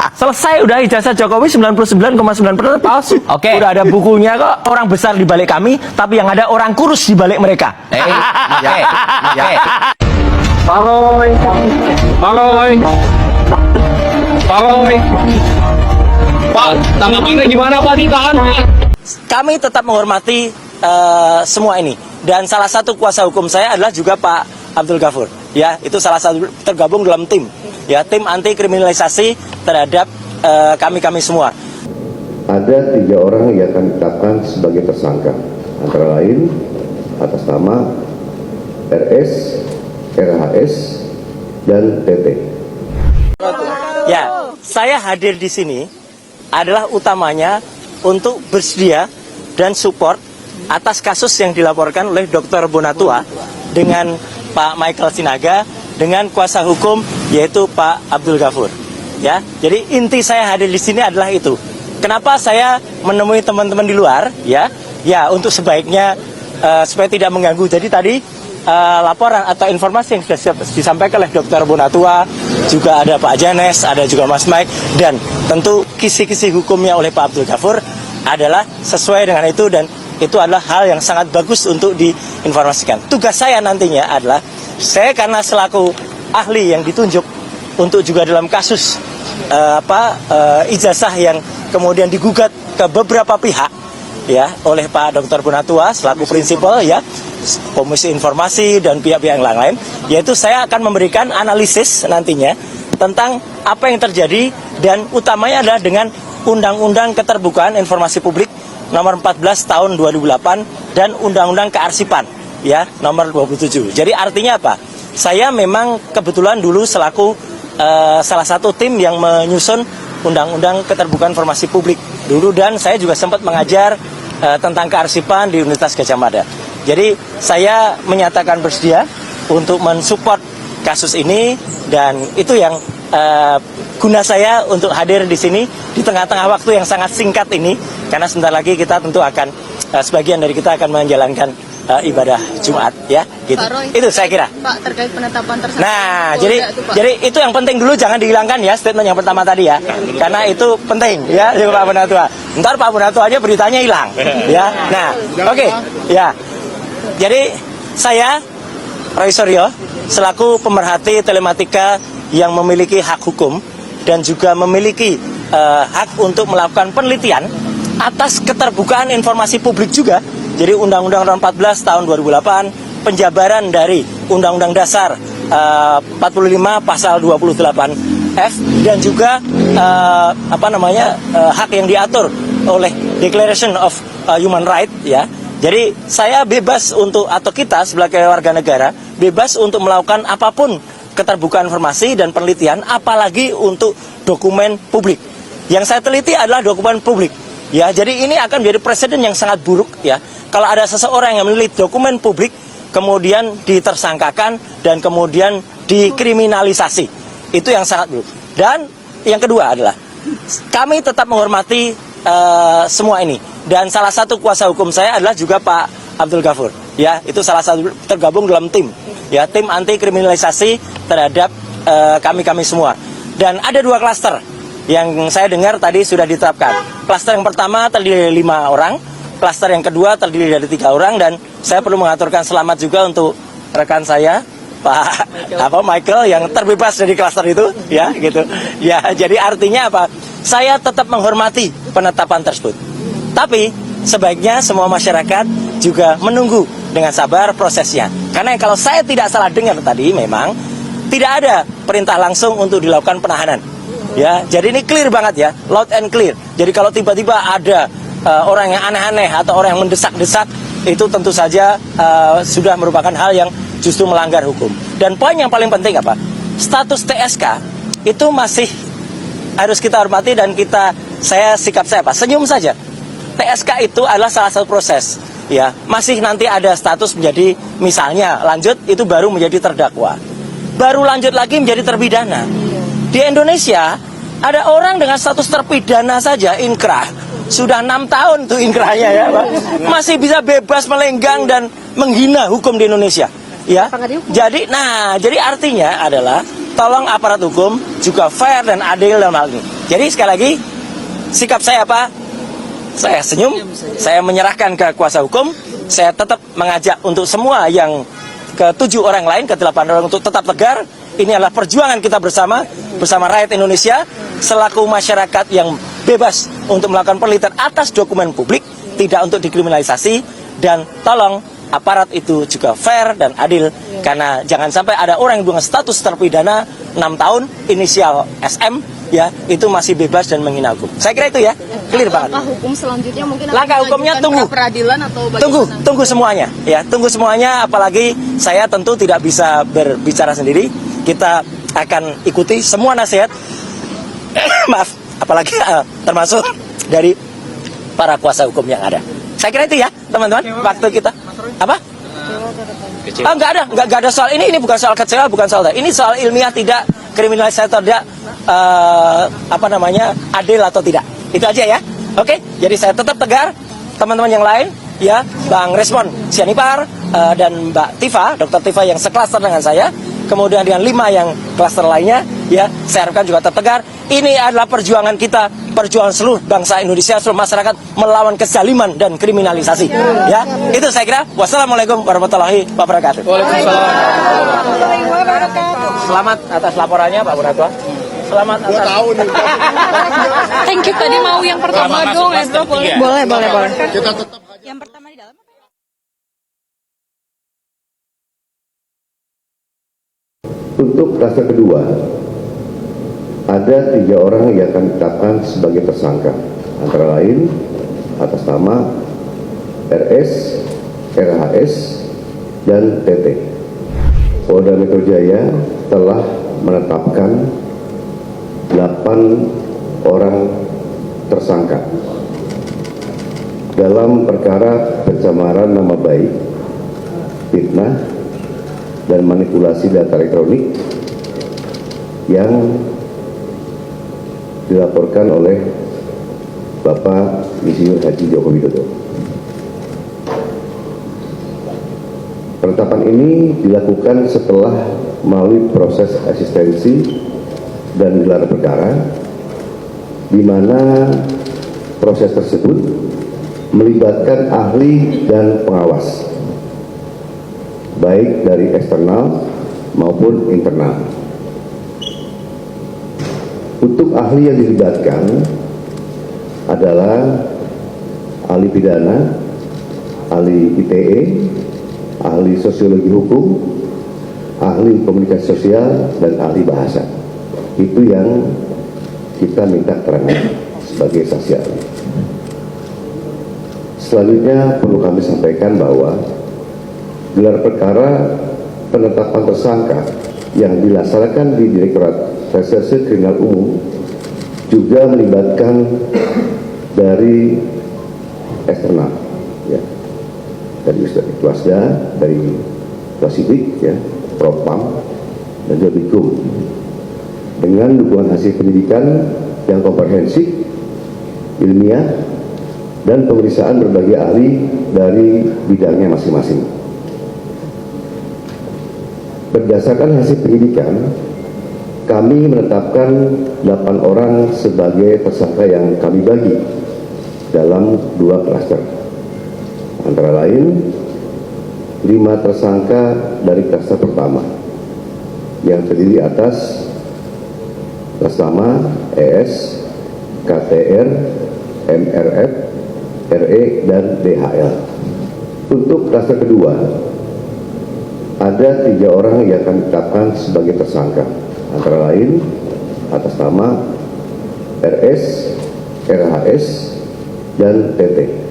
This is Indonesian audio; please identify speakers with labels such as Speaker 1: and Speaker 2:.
Speaker 1: Selesai udah ijazah Jokowi 99,9% palsu.
Speaker 2: Oke.
Speaker 1: Udah ada bukunya kok. Orang besar di balik kami, tapi yang ada orang kurus di balik mereka.
Speaker 2: Oke.
Speaker 3: Paroy. Pak, tanggapannya gimana Pak ditahan?
Speaker 1: Kami tetap menghormati semua ini. Dan salah satu kuasa hukum saya adalah juga Pak Abdul Ghafur. Ya, itu salah satu tergabung dalam tim. Ya, tim anti kriminalisasi terhadap kami semua.
Speaker 4: Ada 3 orang yang kami tetapkan sebagai tersangka, antara lain atas nama RS, RHS, dan TT.
Speaker 1: Ya, saya hadir di sini adalah utamanya untuk bersedia dan support atas kasus yang dilaporkan oleh Dr. Bonatua dengan Pak Michael Sinaga dengan kuasa hukum yaitu Pak Abdul Ghafur. Ya, jadi inti saya hadir di sini adalah itu. Kenapa saya menemui teman-teman di luar? Ya, untuk sebaiknya supaya tidak mengganggu. Jadi tadi laporan atau informasi yang sudah disampaikan oleh Dr. Bonatua, juga ada Pak Janes, ada juga Mas Mike, dan tentu kisi-kisi hukumnya oleh Pak Abdul Ghafur adalah sesuai dengan itu, dan itu adalah hal yang sangat bagus untuk diinformasikan. Tugas saya nantinya adalah, saya karena selaku ahli yang ditunjuk untuk juga dalam kasus ijazah yang kemudian digugat ke beberapa pihak, ya, oleh Pak Dr. Bonatua selaku prinsipal, ya, Komisi Informasi dan pihak-pihak yang lain, yaitu saya akan memberikan analisis nantinya tentang apa yang terjadi, dan utamanya adalah dengan Undang-Undang Keterbukaan Informasi Publik nomor 14 tahun 2008 dan Undang-Undang Kearsipan, ya, nomor 27. Jadi artinya apa? Saya memang kebetulan dulu selaku salah satu tim yang menyusun Undang-Undang Keterbukaan Informasi Publik dulu, dan saya juga sempat mengajar tentang kearsipan di Universitas Gadjah Mada. Jadi saya menyatakan bersedia untuk mensupport kasus ini, dan itu yang guna saya untuk hadir di sini di tengah-tengah waktu yang sangat singkat ini, karena sebentar lagi kita tentu akan sebagian dari kita akan menjalankan ibadah Jumat, ya, gitu.
Speaker 5: Pak Roy,
Speaker 1: itu saya kira.
Speaker 5: Pak, terkait penetapan tersangka.
Speaker 1: Nah, jadi itu yang penting dulu, jangan dihilangkan ya statement yang pertama tadi, ya, karena itu penting, ya, Pak Bonatua. Ntar Pak Bonatua aja beritanya hilang, ya. Nah, oke, ya. Jadi saya Roy Suryo selaku pemerhati telematika yang memiliki hak hukum dan juga memiliki hak untuk melakukan penelitian atas keterbukaan informasi publik juga. Jadi Undang-Undang Nomor 14 tahun 2008, penjabaran dari Undang-Undang Dasar 45 pasal 28F, dan juga hak yang diatur oleh Declaration of Human Rights, ya. Jadi saya bebas untuk, atau kita sebagai warga negara bebas untuk melakukan apapun keterbukaan informasi dan penelitian, apalagi untuk dokumen publik. Yang saya teliti adalah dokumen publik, ya. Jadi ini akan menjadi presiden yang sangat buruk, ya, kalau ada seseorang yang meneliti dokumen publik kemudian ditersangkakan dan kemudian dikriminalisasi. Itu yang sangat buruk. Dan yang kedua adalah kami tetap menghormati semua ini, dan salah satu kuasa hukum saya adalah juga Pak Abdul Ghafur, ya, itu salah satu tergabung dalam tim, ya, tim anti kriminalisasi terhadap kami semua. Dan ada 2 klaster yang saya dengar tadi sudah ditetapkan. Klaster yang pertama terdiri dari 5 orang, klaster yang kedua terdiri dari 3 orang, dan saya perlu mengaturkan selamat juga untuk rekan saya Pak Michael yang terbebas dari klaster itu, ya, gitu. Ya, jadi artinya apa? Saya tetap menghormati penetapan tersebut. Tapi sebaiknya semua masyarakat juga menunggu dengan sabar prosesnya. Karena kalau saya tidak salah dengar tadi, memang tidak ada perintah langsung untuk dilakukan penahanan. Ya, jadi ini clear banget, ya, loud and clear. Jadi kalau tiba-tiba ada orang yang aneh-aneh atau orang yang mendesak-desak, itu tentu saja sudah merupakan hal yang justru melanggar hukum. Dan poin yang paling penting apa? Status TSK itu masih harus kita hormati, dan saya sikap saya senyum saja. TSK itu adalah salah satu proses, ya. Masih nanti ada status menjadi, misalnya lanjut itu baru menjadi terdakwa, baru lanjut lagi menjadi terpidana. Di Indonesia ada orang dengan status terpidana saja inkrah sudah 6 tahun tuh inkrahnya, ya, Pak. Masih bisa bebas melenggang dan menghina hukum di Indonesia, ya. Jadi artinya adalah tolong aparat hukum juga fair dan adil dalam hal ini. Jadi sekali lagi, sikap saya apa? Saya senyum, saya menyerahkan ke kuasa hukum, saya tetap mengajak untuk semua yang ke-7 orang lain, ke-8 orang untuk tetap tegar. Ini adalah perjuangan kita bersama rakyat Indonesia, selaku masyarakat yang bebas untuk melakukan penelitian atas dokumen publik, tidak untuk dikriminalisasi, dan tolong aparat itu juga fair dan adil, karena jangan sampai ada orang yang dengan status terpidana 6 tahun, inisial SM, ya, itu masih bebas dan menghina hukum. Saya kira itu ya, clear banget.
Speaker 2: Langkah hukum selanjutnya mungkin
Speaker 1: Langkah hukumnya tunggu.
Speaker 2: Peradilan atau bagaimana?
Speaker 1: Tunggu semuanya, ya, tunggu semuanya. Apalagi saya tentu tidak bisa berbicara sendiri. Kita akan ikuti semua nasihat, maaf, apalagi termasuk dari para kuasa hukum yang ada. Saya kira itu ya, teman-teman. Waktu kita apa? Oh, nggak ada soal ini bukan soal kecewa, bukan soal ini soal ilmiah, tidak kriminalisasi atau tidak adil atau tidak. Itu aja ya. Oke, jadi saya tetap tegar. Teman-teman yang lain ya, Bang Respon Sianipar dan Mbak Tifa, Dr. Tifa yang seklaster dengan saya, kemudian dengan 5 yang klaster lainnya ya, saya harapkan juga tetap tegar. Ini adalah perjuangan kita, perjuangan seluruh bangsa Indonesia, seluruh masyarakat melawan kezaliman dan kriminalisasi. Ya, itu saya kira. Wassalamualaikum warahmatullahi wabarakatuh.
Speaker 3: Waalaikumsalam.
Speaker 1: Selamat atas laporannya Pak Buratua. Selamat atas.
Speaker 2: Thank you. Tadi mau yang pertama dong, Edro. Boleh. Yang pertama di dalam.
Speaker 4: Untuk klaster kedua, ada 3 orang yang akan ditetapkan sebagai tersangka, antara lain atas nama RS, RHS, dan TT. Polda Metro Jaya telah menetapkan 8 orang tersangka dalam perkara pencemaran nama baik, fitnah, dan manipulasi data elektronik yang dilaporkan oleh Bapak Insinyur Haji Joko Widodo. Penetapan ini dilakukan setelah melalui proses asistensi dan gelar perkara, di mana proses tersebut melibatkan ahli dan pengawas, baik dari eksternal maupun internal. Untuk ahli yang dilibatkan adalah ahli pidana, ahli ITE, ahli sosiologi hukum, ahli komunikasi sosial, dan ahli bahasa. Itu yang kita minta keterangan sebagai saksi ahli. Selanjutnya perlu kami sampaikan bahwa gelar perkara penetapan tersangka yang dilaksanakan di Direktorat Reserse Kriminal Umum juga melibatkan dari eksternal, ya, dari Wasda, dari Wasidik, ya, Propam, dan juga Bikum, dengan dukungan hasil pendidikan yang komprehensif, ilmiah, dan pemeriksaan berbagai ahli dari bidangnya masing-masing. Berdasarkan hasil penyidikan, kami menetapkan 8 orang sebagai tersangka yang kami bagi dalam 2 klaster. Antara lain 5 tersangka dari klaster pertama yang terdiri atas nama ES, KTR, MRF, RE, dan DHL. Untuk klaster kedua, ada 3 orang yang akan ditetapkan sebagai tersangka, antara lain atas nama RS, RHS, dan TT.